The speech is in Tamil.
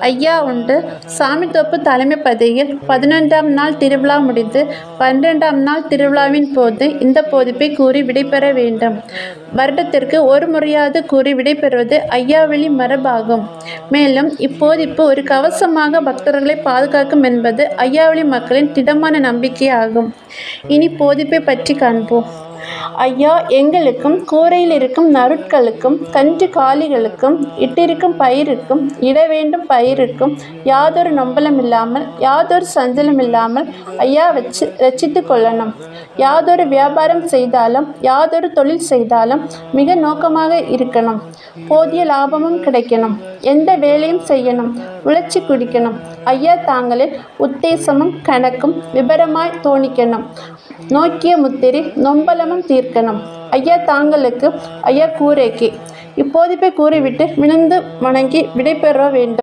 ஐயா உண்டு. சாமித்தோப்பு தலைமை பதியில் 11ஆம் நாள் திருவிழா முடிந்து 12ஆம் நாள் திருவிழாவின் போது இந்த போதிப்பை கூறி விடைபெற வேண்டும். வருடத்திற்கு ஒரு முறையாவது கூறி விடைபெறுவது ஐயாவழி மரபாகும். மேலும் இப்போதிப்பு ஒரு கவசமாக பக்தர்களை பாதுகாக்கும் என்பது ஐயாவழி மக்களின் திடமான நம்பிக்கையாகும். இனி போதிப்பை பற்றி காண்போம். ஐயா எங்களுக்கும் கூரையில் இருக்கும் நருட்களுக்கும் கன்று காலிகளுக்கும் இட்டிருக்கும் பயிருக்கும் இட வேண்டும் பயிருக்கும் யாதொரு நொம்பலமில்லாமல் யாதொரு சஞ்சலமில்லாமல் ஐயா ரட்சித்து கொள்ளணும். யாதொரு வியாபாரம் செய்தாலும் யாதொரு தொழில் செய்தாலும் மிக நோக்கமாக இருக்கணும். போதிய லாபமும் கிடைக்கணும். எந்த வேலையும் செய்யணும். உழைச்சி குடிக்கணும். ஐயா தாங்களின் உத்தேசமும் கணக்கும் விபரமாய் தோணிக்கணும். நோக்கிய முத்திரை நொம்பலமும் தீர்க்கணும். ஐயா தாங்களுக்கு ஐயா கூரைக்கு இப்போதிப்பை கூறிவிட்டு விழுந்து வணங்கி விடைபெற வேண்டும்.